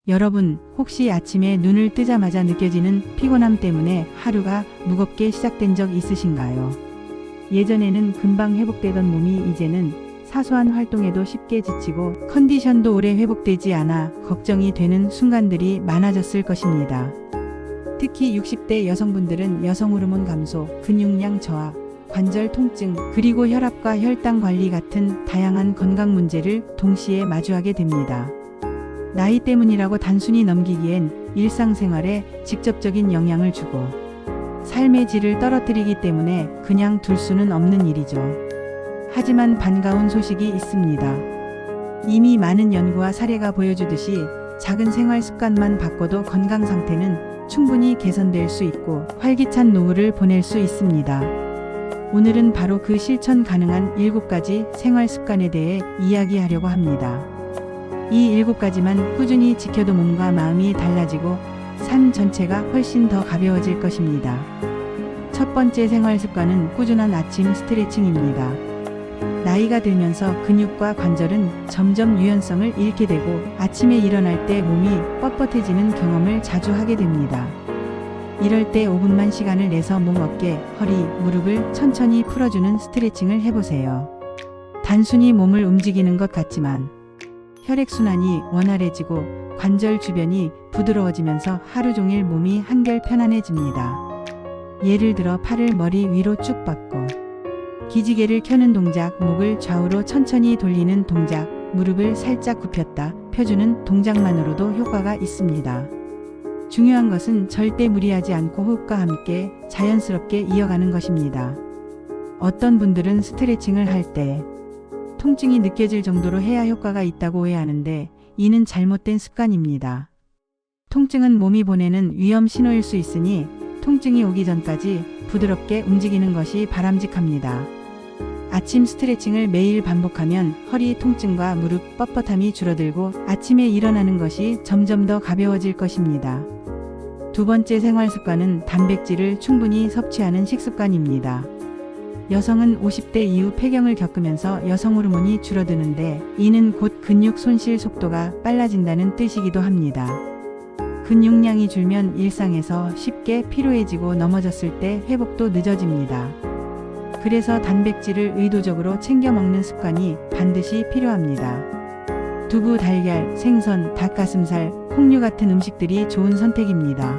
여러분, 혹시 아침에 눈을 뜨자마자 느껴지는 피곤함 때문에 하루가 무겁게 시작된 적 있으신가요? 예전에는 금방 회복되던 몸이 이제는 사소한 활동에도 쉽게 지치고 컨디션도 오래 회복되지 않아 걱정이 되는 순간들이 많아졌을 것입니다. 특히 60대 여성분들은 여성 호르몬 감소, 근육량 저하, 관절 통증, 그리고 혈압과 혈당 관리 같은 다양한 건강 문제를 동시에 마주하게 됩니다. 나이 때문이라고 단순히 넘기기엔 일상생활에 직접적인 영향을 주고 삶의 질을 떨어뜨리기 때문에 그냥 둘 수는 없는 일이죠. 하지만 반가운 소식이 있습니다. 이미 많은 연구와 사례가 보여주듯이 작은 생활 습관만 바꿔도 건강 상태는 충분히 개선될 수 있고 활기찬 노후를 보낼 수 있습니다. 오늘은 바로 그 실천 가능한 7가지 생활 습관에 대해 이야기하려고 합니다. 이 7가지만 꾸준히 지켜도 몸과 마음이 달라지고 삶 전체가 훨씬 더 가벼워질 것입니다. 첫 번째 생활 습관은 꾸준한 아침 스트레칭입니다. 나이가 들면서 근육과 관절은 점점 유연성을 잃게 되고 아침에 일어날 때 몸이 뻣뻣해지는 경험을 자주 하게 됩니다. 이럴 때 5분만 시간을 내서 몸, 어깨, 허리, 무릎을 천천히 풀어주는 스트레칭을 해보세요. 단순히 몸을 움직이는 것 같지만 혈액순환이 원활해지고 관절 주변이 부드러워지면서 하루 종일 몸이 한결 편안해집니다. 예를 들어 팔을 머리 위로 쭉 뻗고 기지개를 켜는 동작, 목을 좌우로 천천히 돌리는 동작, 무릎을 살짝 굽혔다 펴주는 동작만으로도 효과가 있습니다. 중요한 것은 절대 무리하지 않고 호흡과 함께 자연스럽게 이어가는 것입니다. 어떤 분들은 스트레칭을 할 때 통증이 느껴질 정도로 해야 효과가 있다고 오해하는데 이는 잘못된 습관입니다. 통증은 몸이 보내는 위험 신호일 수 있으니 통증이 오기 전까지 부드럽게 움직이는 것이 바람직합니다. 아침 스트레칭을 매일 반복하면 허리 통증과 무릎 뻣뻣함이 줄어들고 아침에 일어나는 것이 점점 더 가벼워질 것입니다. 두 번째 생활 습관은 단백질을 충분히 섭취하는 식습관입니다. 여성은 50대 이후 폐경을 겪으면서 여성 호르몬이 줄어드는데 이는 곧 근육 손실 속도가 빨라진다는 뜻이기도 합니다. 근육량이 줄면 일상에서 쉽게 피로해지고 넘어졌을 때 회복도 늦어집니다. 그래서 단백질을 의도적으로 챙겨 먹는 습관이 반드시 필요합니다. 두부, 달걀, 생선, 닭가슴살, 콩류 같은 음식들이 좋은 선택입니다.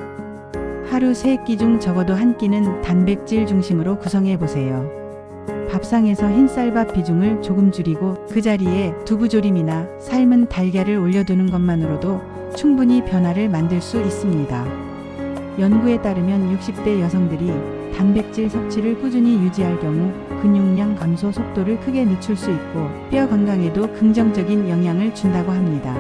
하루 3끼 중 적어도 1끼는 단백질 중심으로 구성해 보세요. 밥상에서 흰쌀밥 비중을 조금 줄이고 그 자리에 두부조림이나 삶은 달걀을 올려두는 것만으로도 충분히 변화를 만들 수 있습니다. 연구에 따르면 60대 여성들이 단백질 섭취를 꾸준히 유지할 경우 근육량 감소 속도를 크게 늦출 수 있고 뼈 건강에도 긍정적인 영향을 준다고 합니다.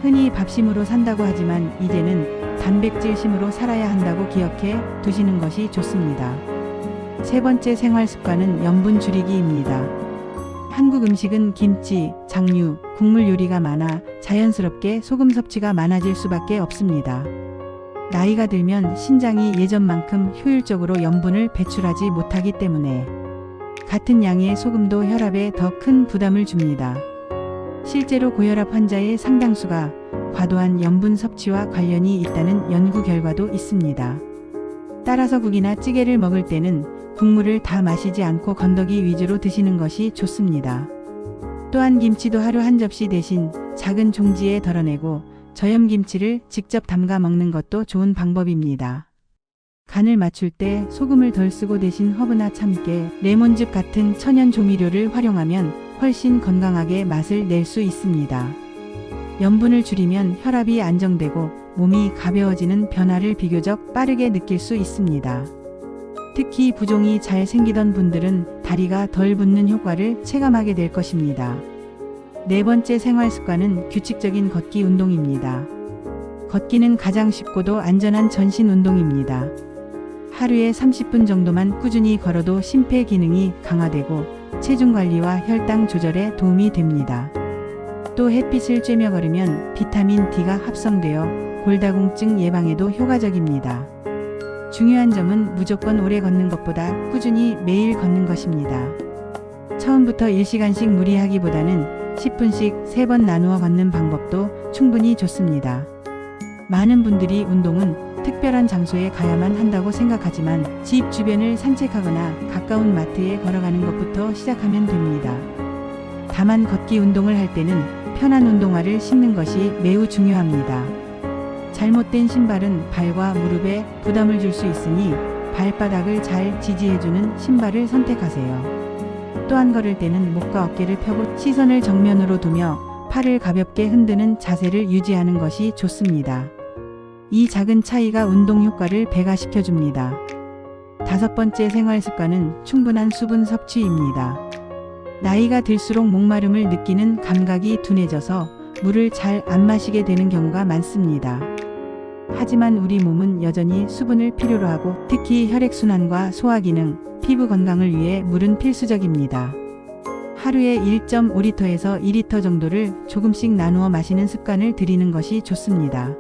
흔히 밥심으로 산다고 하지만 이제는 단백질심으로 살아야 한다고 기억해 두시는 것이 좋습니다. 세 번째 생활 습관은 염분 줄이기입니다. 한국 음식은 김치, 장류, 국물 요리가 많아 자연스럽게 소금 섭취가 많아질 수밖에 없습니다. 나이가 들면 신장이 예전만큼 효율적으로 염분을 배출하지 못하기 때문에 같은 양의 소금도 혈압에 더 큰 부담을 줍니다. 실제로 고혈압 환자의 상당수가 과도한 염분 섭취와 관련이 있다는 연구 결과도 있습니다. 따라서 국이나 찌개를 먹을 때는 국물을 다 마시지 않고 건더기 위주로 드시는 것이 좋습니다. 또한 김치도 하루 한 접시 대신 작은 종지에 덜어내고 저염김치를 직접 담가 먹는 것도 좋은 방법입니다. 간을 맞출 때 소금을 덜 쓰고 대신 허브나 참깨, 레몬즙 같은 천연 조미료를 활용하면 훨씬 건강하게 맛을 낼 수 있습니다. 염분을 줄이면 혈압이 안정되고 몸이 가벼워지는 변화를 비교적 빠르게 느낄 수 있습니다. 특히 부종이 잘 생기던 분들은 다리가 덜 붓는 효과를 체감하게 될 것입니다. 네 번째 생활 습관은 규칙적인 걷기 운동입니다. 걷기는 가장 쉽고도 안전한 전신 운동입니다. 하루에 30분 정도만 꾸준히 걸어도 심폐 기능이 강화되고 체중 관리와 혈당 조절에 도움이 됩니다. 또 햇빛을 쬐며 걸으면 비타민 D가 합성되어 골다공증 예방에도 효과적입니다. 중요한 점은 무조건 오래 걷는 것보다 꾸준히 매일 걷는 것입니다. 처음부터 1시간씩 무리하기보다는 10분씩 3번 나누어 걷는 방법도 충분히 좋습니다. 많은 분들이 운동은 특별한 장소에 가야만 한다고 생각하지만 집 주변을 산책하거나 가까운 마트에 걸어가는 것부터 시작하면 됩니다. 다만 걷기 운동을 할 때는 편한 운동화를 신는 것이 매우 중요합니다. 잘못된 신발은 발과 무릎에 부담을 줄 수 있으니 발바닥을 잘 지지해주는 신발을 선택하세요. 또한 걸을 때는 목과 어깨를 펴고 시선을 정면으로 두며 팔을 가볍게 흔드는 자세를 유지하는 것이 좋습니다. 이 작은 차이가 운동 효과를 배가시켜줍니다. 5번째 생활 습관은 충분한 수분 섭취입니다. 나이가 들수록 목마름을 느끼는 감각이 둔해져서 물을 잘 안 마시게 되는 경우가 많습니다. 하지만 우리 몸은 여전히 수분을 필요로 하고 특히 혈액순환과 소화기능, 피부 건강을 위해 물은 필수적입니다. 하루에 1.5리터에서 2리터 정도를 조금씩 나누어 마시는 습관을 들이는 것이 좋습니다.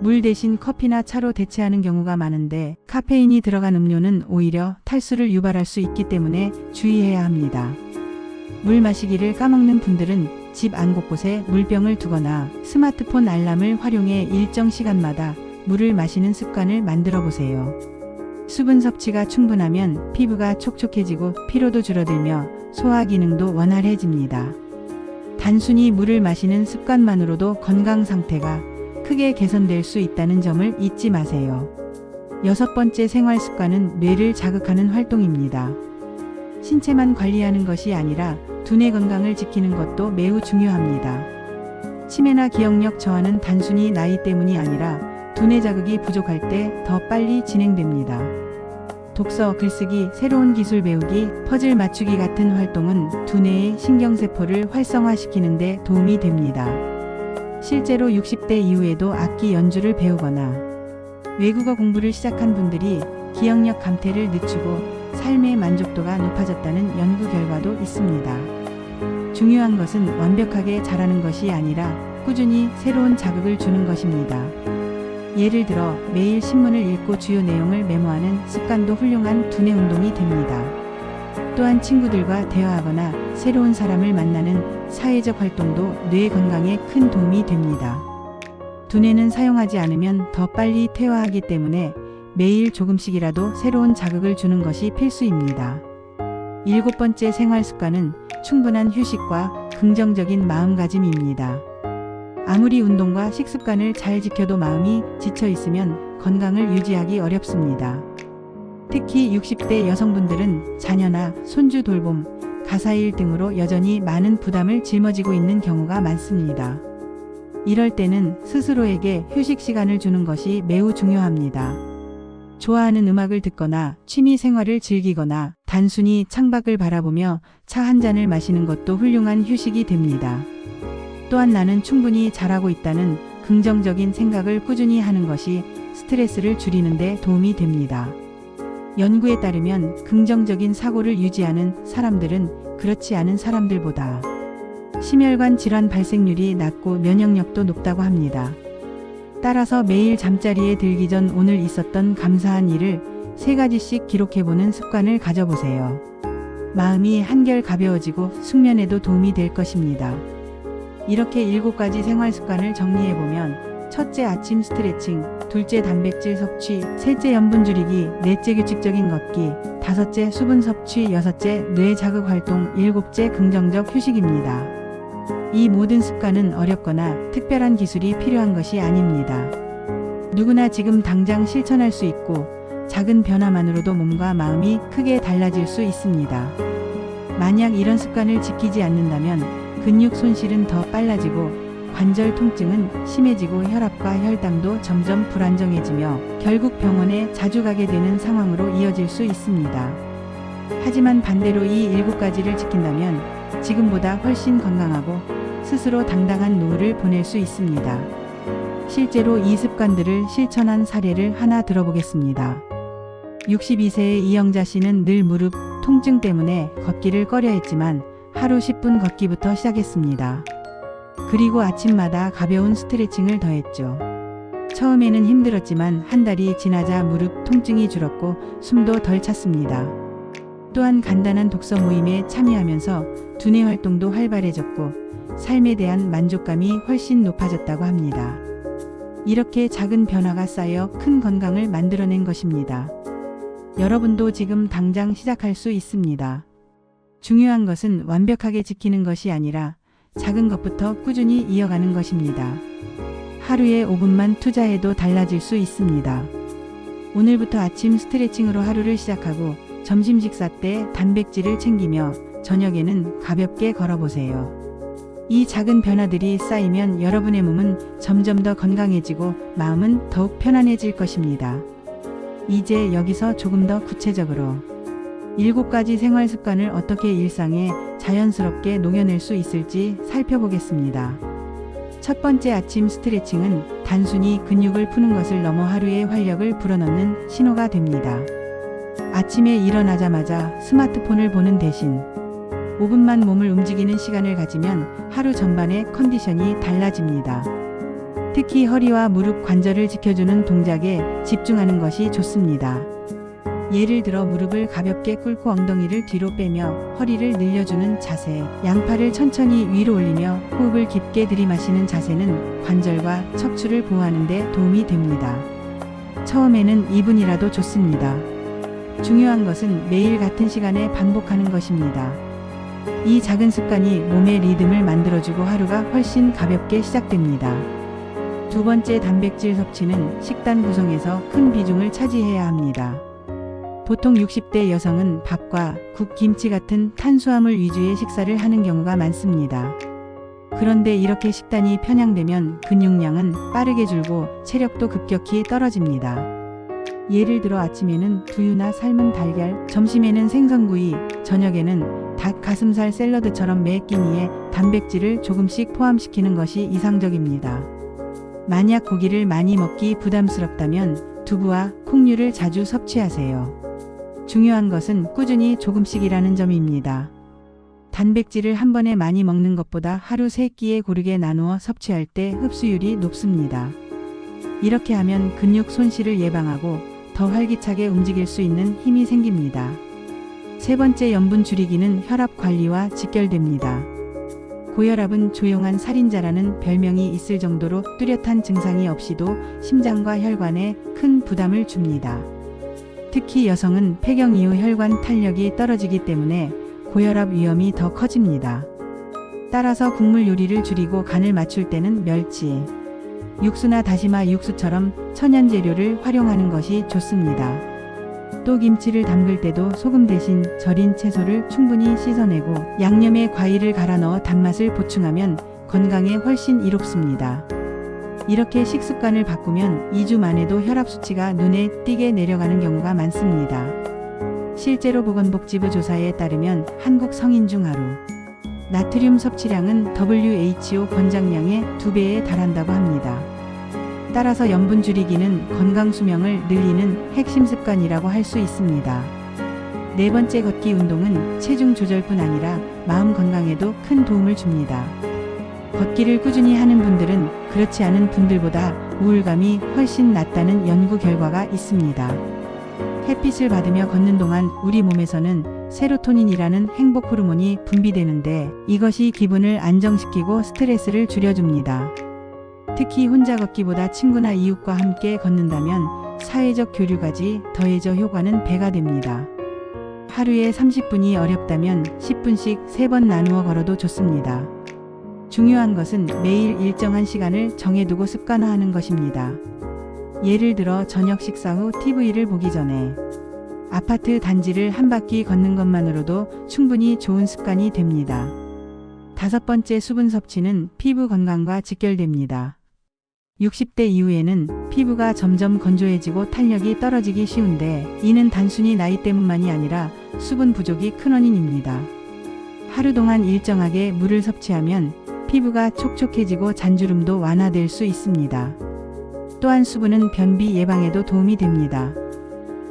물 대신 커피나 차로 대체하는 경우가 많은데 카페인이 들어간 음료는 오히려 탈수를 유발할 수 있기 때문에 주의해야 합니다. 물 마시기를 까먹는 분들은 집 안 곳곳에 물병을 두거나 스마트폰 알람을 활용해 일정 시간마다 물을 마시는 습관을 만들어 보세요. 수분 섭취가 충분하면 피부가 촉촉해지고 피로도 줄어들며 소화 기능도 원활해집니다. 단순히 물을 마시는 습관만으로도 건강 상태가 크게 개선될 수 있다는 점을 잊지 마세요. 6번째 생활 습관은 뇌를 자극하는 활동입니다. 신체만 관리하는 것이 아니라 두뇌 건강을 지키는 것도 매우 중요합니다. 치매나 기억력 저하는 단순히 나이 때문이 아니라 두뇌 자극이 부족할 때 더 빨리 진행됩니다. 독서, 글쓰기, 새로운 기술 배우기, 퍼즐 맞추기 같은 활동은 두뇌의 신경세포를 활성화시키는 데 도움이 됩니다. 실제로 60대 이후에도 악기 연주를 배우거나 외국어 공부를 시작한 분들이 기억력 감퇴를 늦추고 삶의 만족도가 높아졌다는 연구 결과도 있습니다. 중요한 것은 완벽하게 잘하는 것이 아니라 꾸준히 새로운 자극을 주는 것입니다. 예를 들어 매일 신문을 읽고 주요 내용을 메모하는 습관도 훌륭한 두뇌 운동이 됩니다. 또한 친구들과 대화하거나 새로운 사람을 만나는 사회적 활동도 뇌 건강에 큰 도움이 됩니다. 두뇌는 사용하지 않으면 더 빨리 퇴화하기 때문에 매일 조금씩이라도 새로운 자극을 주는 것이 필수입니다. 7번째 생활 습관은 충분한 휴식과 긍정적인 마음가짐입니다. 아무리 운동과 식습관을 잘 지켜도 마음이 지쳐 있으면 건강을 유지하기 어렵습니다. 특히 60대 여성분들은 자녀나 손주 돌봄, 가사일 등으로 여전히 많은 부담을 짊어지고 있는 경우가 많습니다. 이럴 때는 스스로에게 휴식 시간을 주는 것이 매우 중요합니다. 좋아하는 음악을 듣거나 취미 생활을 즐기거나 단순히 창밖을 바라보며 차 한 잔을 마시는 것도 훌륭한 휴식이 됩니다. 또한 나는 충분히 잘하고 있다는 긍정적인 생각을 꾸준히 하는 것이 스트레스를 줄이는 데 도움이 됩니다. 연구에 따르면 긍정적인 사고를 유지하는 사람들은 그렇지 않은 사람들보다 심혈관 질환 발생률이 낮고 면역력도 높다고 합니다. 따라서 매일 잠자리에 들기 전 오늘 있었던 감사한 일을 3가지씩 기록해보는 습관을 가져보세요. 마음이 한결 가벼워지고 숙면에도 도움이 될 것입니다. 이렇게 7가지 생활 습관을 정리해보면 첫째 아침 스트레칭, 둘째 단백질 섭취, 셋째 염분 줄이기, 넷째 규칙적인 걷기, 다섯째 수분 섭취, 여섯째 뇌 자극 활동, 일곱째 긍정적 휴식입니다. 이 모든 습관은 어렵거나 특별한 기술이 필요한 것이 아닙니다. 누구나 지금 당장 실천할 수 있고 작은 변화만으로도 몸과 마음이 크게 달라질 수 있습니다. 만약 이런 습관을 지키지 않는다면 근육 손실은 더 빨라지고 관절 통증은 심해지고 혈압과 혈당도 점점 불안정해지며 결국 병원에 자주 가게 되는 상황으로 이어질 수 있습니다. 하지만 반대로 이 7가지를 지킨다면 지금보다 훨씬 건강하고 스스로 당당한 노후를 보낼 수 있습니다. 실제로 이 습관들을 실천한 사례를 하나 들어보겠습니다. 62세의 이영자 씨는 늘 무릎 통증 때문에 걷기를 꺼려했지만 하루 10분 걷기부터 시작했습니다. 그리고 아침마다 가벼운 스트레칭을 더했죠. 처음에는 힘들었지만 한 달이 지나자 무릎 통증이 줄었고 숨도 덜 찼습니다. 또한 간단한 독서 모임에 참여하면서 두뇌 활동도 활발해졌고 삶에 대한 만족감이 훨씬 높아졌다고 합니다. 이렇게 작은 변화가 쌓여 큰 건강을 만들어낸 것입니다. 여러분도 지금 당장 시작할 수 있습니다. 중요한 것은 완벽하게 지키는 것이 아니라 작은 것부터 꾸준히 이어가는 것입니다. 하루에 5분만 투자해도 달라질 수 있습니다. 오늘부터 아침 스트레칭으로 하루를 시작하고 점심 식사 때 단백질을 챙기며 저녁에는 가볍게 걸어보세요. 이 작은 변화들이 쌓이면 여러분의 몸은 점점 더 건강해지고 마음은 더욱 편안해질 것입니다. 이제 여기서 조금 더 구체적으로 7가지 생활 습관을 어떻게 일상에 자연스럽게 녹여낼 수 있을지 살펴보겠습니다. 첫 번째, 아침 스트레칭은 단순히 근육을 푸는 것을 넘어 하루의 활력을 불어넣는 신호가 됩니다. 아침에 일어나자마자 스마트폰을 보는 대신 5분만 몸을 움직이는 시간을 가지면 하루 전반의 컨디션이 달라집니다. 특히 허리와 무릎 관절을 지켜주는 동작에 집중하는 것이 좋습니다. 예를 들어 무릎을 가볍게 꿇고 엉덩이를 뒤로 빼며 허리를 늘려주는 자세, 양팔을 천천히 위로 올리며 호흡을 깊게 들이마시는 자세는 관절과 척추를 보호하는 데 도움이 됩니다. 처음에는 2분이라도 좋습니다. 중요한 것은 매일 같은 시간에 반복하는 것입니다. 이 작은 습관이 몸의 리듬을 만들어주고 하루가 훨씬 가볍게 시작됩니다. 두 번째, 단백질 섭취는 식단 구성에서 큰 비중을 차지해야 합니다. 보통 60대 여성은 밥과 국, 김치 같은 탄수화물 위주의 식사를 하는 경우가 많습니다. 그런데 이렇게 식단이 편향되면 근육량은 빠르게 줄고 체력도 급격히 떨어집니다. 예를 들어 아침에는 두유나 삶은 달걀, 점심에는 생선구이, 저녁에는 닭 가슴살 샐러드처럼 매 끼니에 단백질을 조금씩 포함시키는 것이 이상적입니다. 만약 고기를 많이 먹기 부담스럽다면 두부와 콩류를 자주 섭취하세요. 중요한 것은 꾸준히 조금씩이라는 점입니다. 단백질을 한 번에 많이 먹는 것보다 하루 3끼에 고르게 나누어 섭취할 때 흡수율이 높습니다. 이렇게 하면 근육 손실을 예방하고 더 활기차게 움직일 수 있는 힘이 생깁니다. 세 번째, 염분 줄이기는 혈압 관리와 직결됩니다. 고혈압은 조용한 살인자라는 별명이 있을 정도로 뚜렷한 증상이 없이도 심장과 혈관에 큰 부담을 줍니다. 특히 여성은 폐경 이후 혈관 탄력이 떨어지기 때문에 고혈압 위험이 더 커집니다. 따라서 국물 요리를 줄이고 간을 맞출 때는 멸치, 육수나 다시마 육수처럼 천연 재료를 활용하는 것이 좋습니다. 또 김치를 담글 때도 소금 대신 절인 채소를 충분히 씻어내고 양념에 과일을 갈아 넣어 단맛을 보충하면 건강에 훨씬 이롭습니다. 이렇게 식습관을 바꾸면 2주 만에도 혈압 수치가 눈에 띄게 내려가는 경우가 많습니다. 실제로 보건복지부 조사에 따르면 한국 성인 중 하루 나트륨 섭취량은 WHO 권장량의 2배에 달한다고 합니다. 따라서 염분 줄이기는 건강 수명을 늘리는 핵심 습관이라고 할 수 있습니다. 네 번째, 걷기 운동은 체중 조절뿐 아니라 마음 건강에도 큰 도움을 줍니다. 걷기를 꾸준히 하는 분들은 그렇지 않은 분들보다 우울감이 훨씬 낮다는 연구 결과가 있습니다. 햇빛을 받으며 걷는 동안 우리 몸에서는 세로토닌이라는 행복 호르몬이 분비되는데 이것이 기분을 안정시키고 스트레스를 줄여줍니다. 특히 혼자 걷기보다 친구나 이웃과 함께 걷는다면 사회적 교류까지 더해져 효과는 배가 됩니다. 하루에 30분이 어렵다면 10분씩 3번 나누어 걸어도 좋습니다. 중요한 것은 매일 일정한 시간을 정해두고 습관화하는 것입니다. 예를 들어 저녁 식사 후 TV를 보기 전에 아파트 단지를 한 바퀴 걷는 것만으로도 충분히 좋은 습관이 됩니다. 다섯 번째, 수분 섭취는 피부 건강과 직결됩니다. 60대 이후에는 피부가 점점 건조해지고 탄력이 떨어지기 쉬운데 이는 단순히 나이 때문만이 아니라 수분 부족이 큰 원인입니다. 하루 동안 일정하게 물을 섭취하면 피부가 촉촉해지고 잔주름도 완화될 수 있습니다. 또한 수분은 변비 예방에도 도움이 됩니다.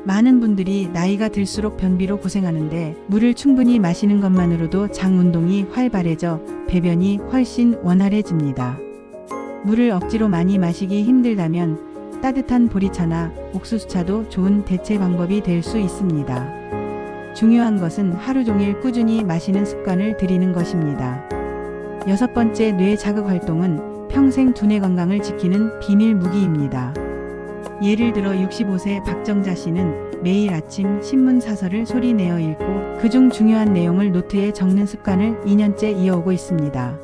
많은 분들이 나이가 들수록 변비로 고생하는데 물을 충분히 마시는 것만으로도 장 운동이 활발해져 배변이 훨씬 원활해집니다. 물을 억지로 많이 마시기 힘들다면 따뜻한 보리차나 옥수수차도 좋은 대체 방법이 될 수 있습니다. 중요한 것은 하루 종일 꾸준히 마시는 습관을 들이는 것입니다. 6번째, 뇌 자극 활동은 평생 두뇌 건강을 지키는 비밀 무기입니다. 예를 들어 65세 박정자 씨는 매일 아침 신문 사설을 소리 내어 읽고 그중 중요한 내용을 노트에 적는 습관을 2년째 이어오고 있습니다.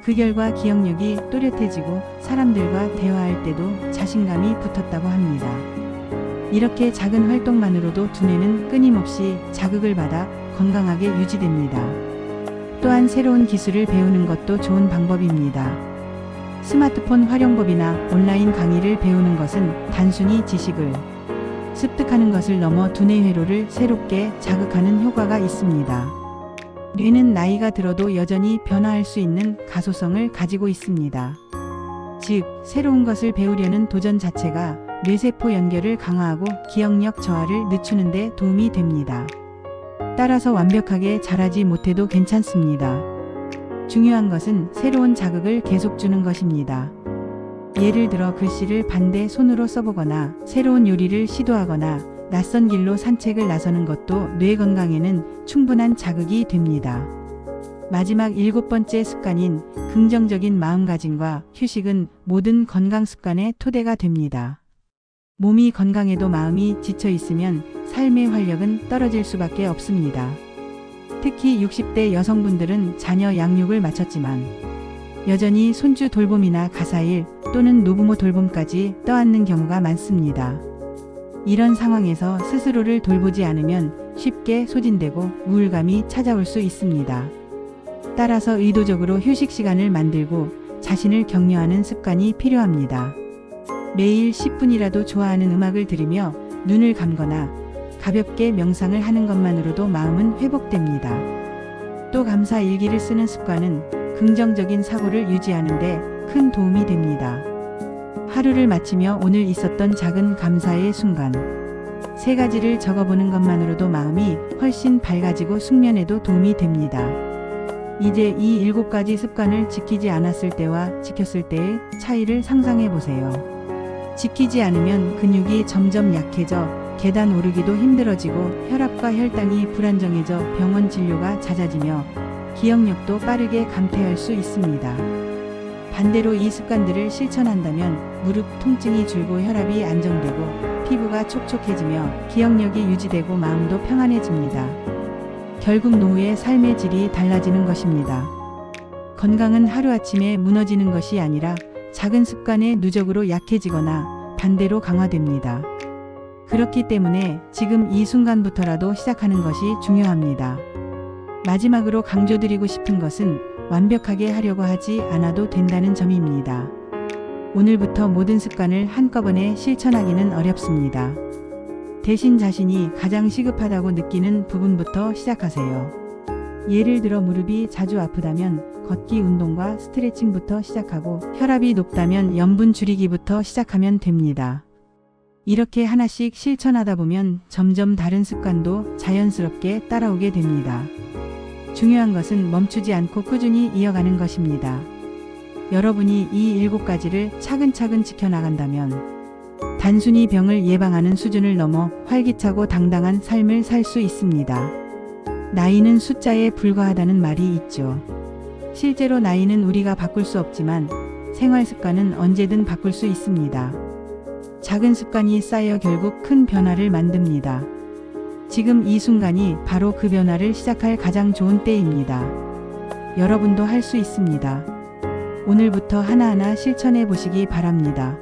그 결과 기억력이 또렷해지고 사람들과 대화할 때도 자신감이 붙었다고 합니다. 이렇게 작은 활동만으로도 두뇌는 끊임없이 자극을 받아 건강하게 유지됩니다. 또한 새로운 기술을 배우는 것도 좋은 방법입니다. 스마트폰 활용법이나 온라인 강의를 배우는 것은 단순히 지식을 습득하는 것을 넘어 두뇌 회로를 새롭게 자극하는 효과가 있습니다. 뇌는 나이가 들어도 여전히 변화할 수 있는 가소성을 가지고 있습니다. 즉, 새로운 것을 배우려는 도전 자체가 뇌세포 연결을 강화하고 기억력 저하를 늦추는 데 도움이 됩니다. 따라서 완벽하게 잘하지 못해도 괜찮습니다. 중요한 것은 새로운 자극을 계속 주는 것입니다. 예를 들어 글씨를 반대 손으로 써보거나 새로운 요리를 시도하거나 낯선 길로 산책을 나서는 것도 뇌 건강에는 충분한 자극이 됩니다. 마지막 7번째 습관인 긍정적인 마음가짐과 휴식은 모든 건강 습관의 토대가 됩니다. 몸이 건강해도 마음이 지쳐 있으면 삶의 활력은 떨어질 수밖에 없습니다. 특히 60대 여성분들은 자녀 양육을 마쳤지만 여전히 손주 돌봄이나 가사일 또는 노부모 돌봄까지 떠안는 경우가 많습니다. 이런 상황에서 스스로를 돌보지 않으면 쉽게 소진되고 우울감이 찾아올 수 있습니다. 따라서 의도적으로 휴식 시간을 만들고 자신을 격려하는 습관이 필요합니다. 매일 10분이라도 좋아하는 음악을 들으며 눈을 감거나 가볍게 명상을 하는 것만으로도 마음은 회복됩니다. 또 감사 일기를 쓰는 습관은 긍정적인 사고를 유지하는 데 큰 도움이 됩니다. 하루를 마치며 오늘 있었던 작은 감사의 순간 3가지를 적어보는 것만으로도 마음이 훨씬 밝아지고 숙면에도 도움이 됩니다. 이제 이 7가지 습관을 지키지 않았을 때와 지켰을 때의 차이를 상상해 보세요. 지키지 않으면 근육이 점점 약해져 계단 오르기도 힘들어지고 혈압과 혈당이 불안정해져 병원 진료가 잦아지며 기억력도 빠르게 감퇴할 수 있습니다. 반대로 이 습관들을 실천한다면 무릎 통증이 줄고 혈압이 안정되고 피부가 촉촉해지며 기억력이 유지되고 마음도 평안해집니다. 결국 노후의 삶의 질이 달라지는 것입니다. 건강은 하루아침에 무너지는 것이 아니라 작은 습관에 누적으로 약해지거나 반대로 강화됩니다. 그렇기 때문에 지금 이 순간부터라도 시작하는 것이 중요합니다. 마지막으로 강조드리고 싶은 것은 완벽하게 하려고 하지 않아도 된다는 점입니다. 오늘부터 모든 습관을 한꺼번에 실천하기는 어렵습니다. 대신 자신이 가장 시급하다고 느끼는 부분부터 시작하세요. 예를 들어 무릎이 자주 아프다면 걷기 운동과 스트레칭부터 시작하고 혈압이 높다면 염분 줄이기부터 시작하면 됩니다. 이렇게 하나씩 실천하다 보면 점점 다른 습관도 자연스럽게 따라오게 됩니다. 중요한 것은 멈추지 않고 꾸준히 이어가는 것입니다. 여러분이 이 7가지를 차근차근 지켜나간다면 단순히 병을 예방하는 수준을 넘어 활기차고 당당한 삶을 살 수 있습니다. 나이는 숫자에 불과하다는 말이 있죠. 실제로 나이는 우리가 바꿀 수 없지만 생활 습관은 언제든 바꿀 수 있습니다. 작은 습관이 쌓여 결국 큰 변화를 만듭니다. 지금 이 순간이 바로 그 변화를 시작할 가장 좋은 때입니다. 여러분도 할 수 있습니다. 오늘부터 하나하나 실천해 보시기 바랍니다.